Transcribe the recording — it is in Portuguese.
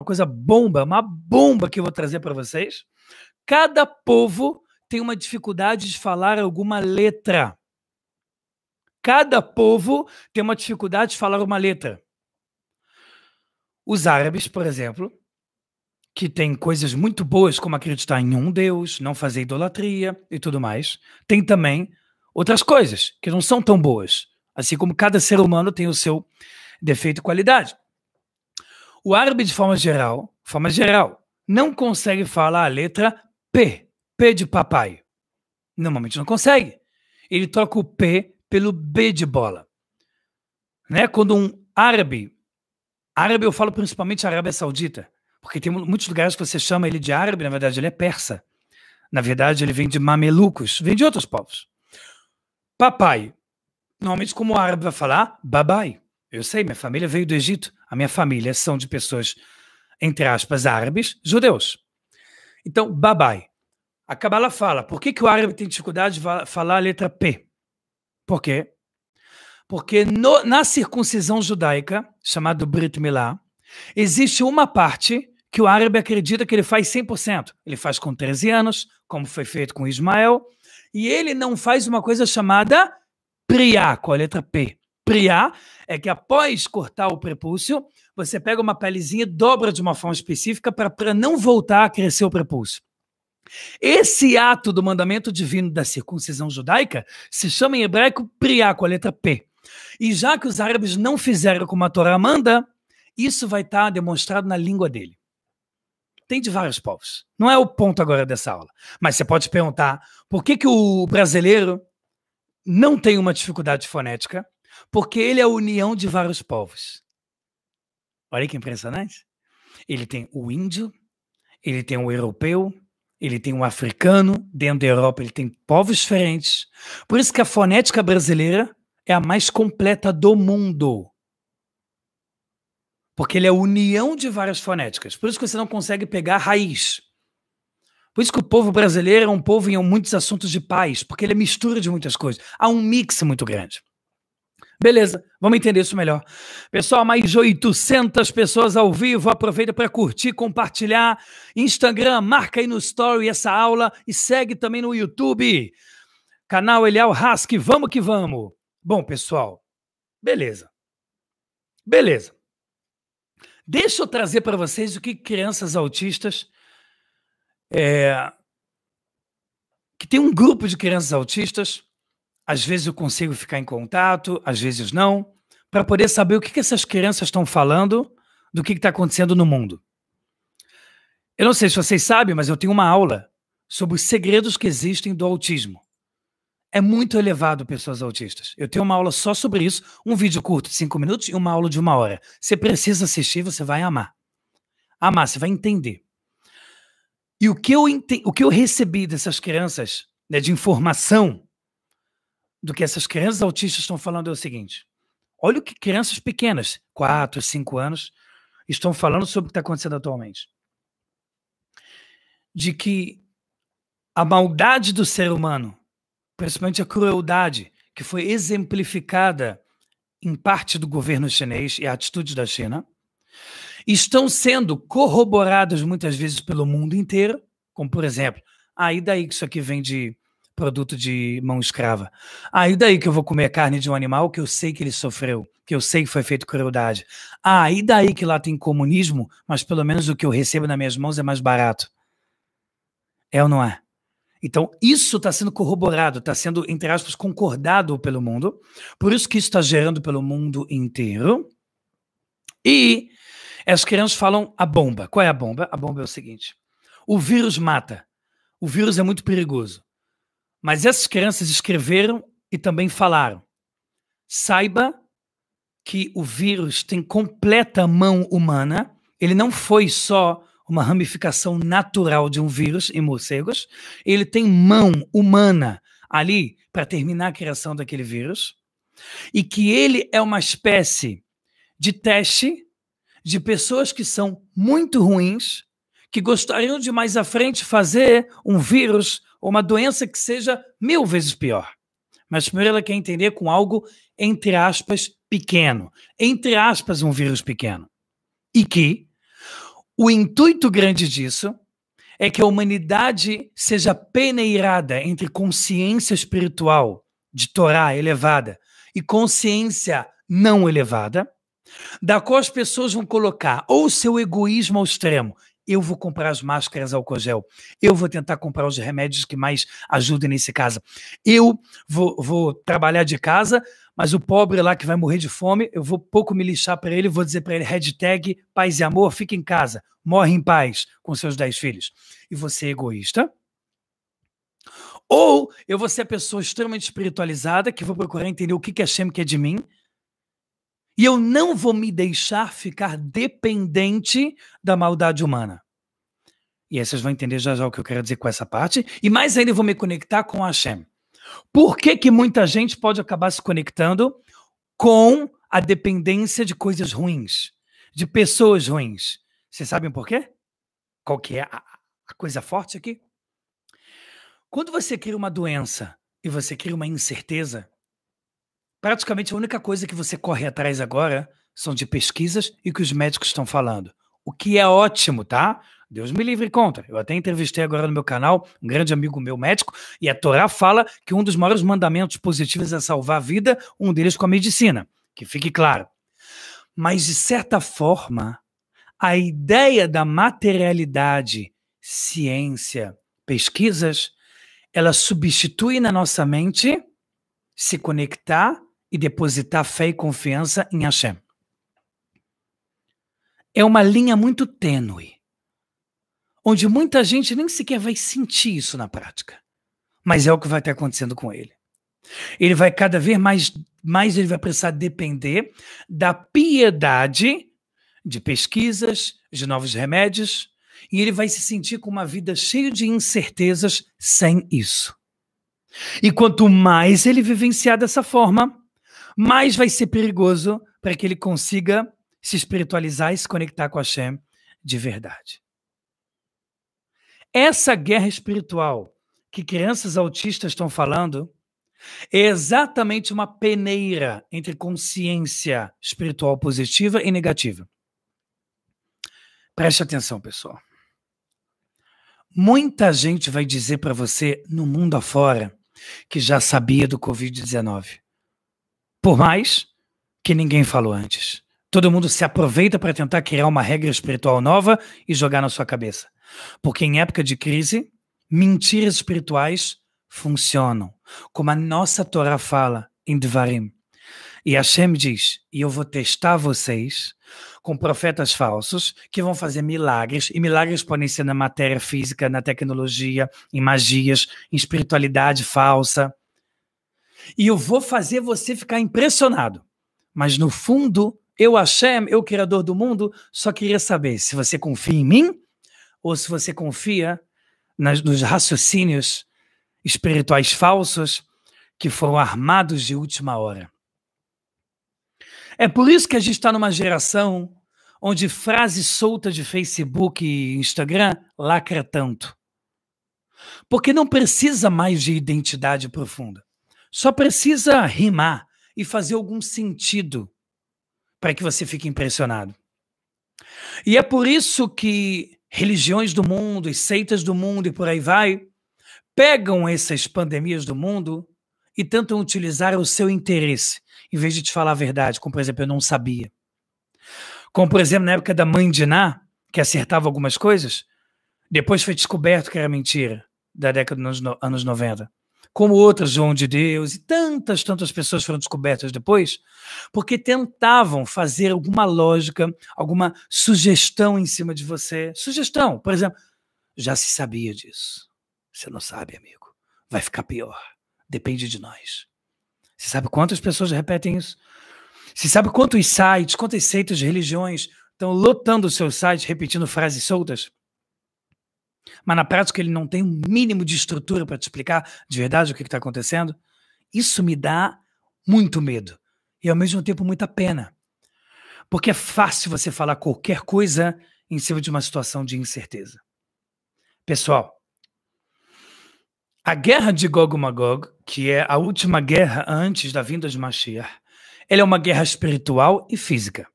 coisa bomba, uma bomba que eu vou trazer para vocês. Cada povo tem uma dificuldade de falar alguma letra. Cada povo tem uma dificuldade de falar uma letra. Os árabes, por exemplo, que têm coisas muito boas, como acreditar em um Deus, não fazer idolatria e tudo mais, tem também outras coisas que não são tão boas. Assim como cada ser humano tem o seu defeito e qualidade. O árabe, de forma geral, não consegue falar a letra P. P de papai. Normalmente não consegue. Ele troca o P pelo B de bola. Né? Quando um árabe eu falo principalmente Arábia Saudita, porque tem muitos lugares que você chama ele de árabe, na verdade ele é persa. Na verdade ele vem de mamelucos, vem de outros povos. Papai, normalmente como o árabe vai falar, babai. Eu sei, minha família veio do Egito. A minha família são de pessoas, entre aspas, árabes, judeus. Então, babai. A Kabbalah fala, por que o árabe tem dificuldade de falar a letra P? Por quê? Porque na circuncisão judaica, chamada Brit Milá, existe uma parte que o árabe acredita que ele faz 100%. Ele faz com 13 anos, como foi feito com Ismael, e ele não faz uma coisa chamada priá, com a letra P. Priá é que após cortar o prepúcio, você pega uma pelezinha e dobra de uma forma específica para não voltar a crescer o prepúcio. Esse ato do mandamento divino da circuncisão judaica se chama em hebraico priá, com a letra P. E já que os árabes não fizeram como a Torá manda, isso vai estar demonstrado na língua dele. Tem de vários povos. Não é o ponto agora dessa aula. Mas você pode perguntar por que o brasileiro não tem uma dificuldade fonética? Porque ele é a união de vários povos. Olha que impressionante. Ele tem o índio, ele tem o europeu, ele tem o africano, dentro da Europa ele tem povos diferentes. Por isso que a fonética brasileira é a mais completa do mundo. Porque ele é a união de várias fonéticas. Por isso que você não consegue pegar a raiz. Por isso que o povo brasileiro é um povo em muitos assuntos de paz, porque ele é mistura de muitas coisas. Há um mix muito grande. Beleza, vamos entender isso melhor. Pessoal, mais de 800 pessoas ao vivo. Aproveita para curtir, compartilhar. Instagram, marca aí no story essa aula e segue também no YouTube. Canal Eliel Hask, vamos que vamos. Bom, pessoal, beleza. Deixa eu trazer para vocês o que crianças autistas... que tem um grupo de crianças autistas, às vezes eu consigo ficar em contato, às vezes não, para poder saber o que essas crianças estão falando do que está acontecendo no mundo. Eu não sei se vocês sabem, mas eu tenho uma aula sobre os segredos que existem do autismo. É muito elevado, pessoas autistas. Eu tenho uma aula só sobre isso, um vídeo curto de 5 minutos e uma aula de 1 hora. Você precisa assistir, você vai amar. Amar, você vai entender. E o que eu recebi dessas crianças, né, de informação do que essas crianças autistas estão falando é o seguinte. Olha o que crianças pequenas, 4, 5 anos, estão falando sobre o que está acontecendo atualmente. De que a maldade do ser humano, principalmente a crueldade, que foi exemplificada em parte do governo chinês e a atitude da China, estão sendo corroboradas muitas vezes pelo mundo inteiro, como por exemplo, e daí que isso aqui vem de produto de mão escrava? E daí que eu vou comer carne de um animal que eu sei que ele sofreu, que eu sei que foi feito crueldade? E daí que lá tem comunismo, mas pelo menos o que eu recebo nas minhas mãos é mais barato? É ou não é? Então, isso está sendo corroborado, está sendo, entre aspas, concordado pelo mundo, por isso que isso está gerando pelo mundo inteiro. E as crianças falam a bomba. Qual é a bomba? A bomba é o seguinte: o vírus mata. O vírus é muito perigoso. Mas essas crianças escreveram e também falaram: saiba que o vírus tem completa mão humana. Ele não foi só uma ramificação natural de um vírus em morcegos. Ele tem mão humana ali para terminar a criação daquele vírus. E que ele é uma espécie de teste de pessoas que são muito ruins, que gostariam de mais à frente fazer um vírus ou uma doença que seja 1000 vezes pior. Mas primeiro ela quer entender com algo, entre aspas, pequeno. Entre aspas, um vírus pequeno. E que O intuito grande disso é que a humanidade seja peneirada entre consciência espiritual de Torá elevada e consciência não elevada, da qual as pessoas vão colocar ou o seu egoísmo ao extremo. Eu vou comprar as máscaras álcool gel. Eu vou tentar comprar os remédios que mais ajudem nesse caso. Eu vou trabalhar de casa, mas o pobre lá que vai morrer de fome, eu vou pouco me lixar para ele, vou dizer para ele, hashtag paz e amor, fica em casa, morre em paz com seus 10 filhos. E você é egoísta? Ou eu vou ser a pessoa extremamente espiritualizada, que vou procurar entender o que Hashem quer de mim, e eu não vou me deixar ficar dependente da maldade humana. E aí vocês vão entender já já o que eu quero dizer com essa parte. E mais ainda eu vou me conectar com Hashem. Por que muita gente pode acabar se conectando com a dependência de coisas ruins, de pessoas ruins? Vocês sabem por quê? Qual que é a coisa forte aqui? Quando você cria uma doença e você cria uma incerteza, praticamente a única coisa que você corre atrás agora são de pesquisas e o que os médicos estão falando. O que é ótimo, tá? Deus me livre contra. Eu até entrevistei agora no meu canal um grande amigo meu médico e a Torá fala que um dos maiores mandamentos positivos é salvar a vida, um deles com a medicina. Que fique claro. Mas, de certa forma, a ideia da materialidade, ciência, pesquisas, ela substitui na nossa mente se conectar e depositar fé e confiança em Hashem. É uma linha muito tênue, onde muita gente nem sequer vai sentir isso na prática. Mas é o que vai estar acontecendo com ele. Ele vai cada vez mais ele vai precisar depender da piedade de pesquisas, de novos remédios, e ele vai se sentir com uma vida cheia de incertezas sem isso. E quanto mais ele vivenciar dessa forma, mais vai ser perigoso para que ele consiga se espiritualizar e se conectar com Hashem de verdade. Essa guerra espiritual que crianças autistas estão falando é exatamente uma peneira entre consciência espiritual positiva e negativa. Preste atenção, pessoal. Muita gente vai dizer para você, no mundo afora, que já sabia do Covid-19. Por mais que ninguém falou antes. Todo mundo se aproveita para tentar criar uma regra espiritual nova e jogar na sua cabeça. Porque em época de crise, mentiras espirituais funcionam. Como a nossa Torá fala em Devarim. E Hashem diz, e eu vou testar vocês com profetas falsos que vão fazer milagres, e milagres podem ser na matéria física, na tecnologia, em magias, em espiritualidade falsa. E eu vou fazer você ficar impressionado. Mas no fundo, eu, Hashem, eu, Criador do mundo, só queria saber se você confia em mim ou se você confia nos raciocínios espirituais falsos que foram armados de última hora. É por isso que a gente está numa geração onde frase solta de Facebook e Instagram lacra tanto. Porque não precisa mais de identidade profunda. Só precisa rimar e fazer algum sentido para que você fique impressionado. E é por isso que religiões do mundo e seitas do mundo e por aí vai, pegam essas pandemias do mundo e tentam utilizar o seu interesse, em vez de te falar a verdade, como por exemplo, eu não sabia. Como por exemplo, na época da mãe de Ná, que acertava algumas coisas, depois foi descoberto que era mentira, da década dos anos 90. Como outras, João de Deus e tantas pessoas foram descobertas depois, porque tentavam fazer alguma lógica, alguma sugestão em cima de você. Sugestão, por exemplo, já se sabia disso. Você não sabe, amigo. Vai ficar pior. Depende de nós. Você sabe quantas pessoas repetem isso? Você sabe quantos sites, quantas seitas de religiões estão lotando o seu site repetindo frases soltas? Mas na prática ele não tem um mínimo de estrutura para te explicar de verdade o que está acontecendo? Isso me dá muito medo e ao mesmo tempo muita pena. Porque é fácil você falar qualquer coisa em cima de uma situação de incerteza. Pessoal, a guerra de Gog e Magog, que é a última guerra antes da vinda de Mashiach, ela é uma guerra espiritual e física.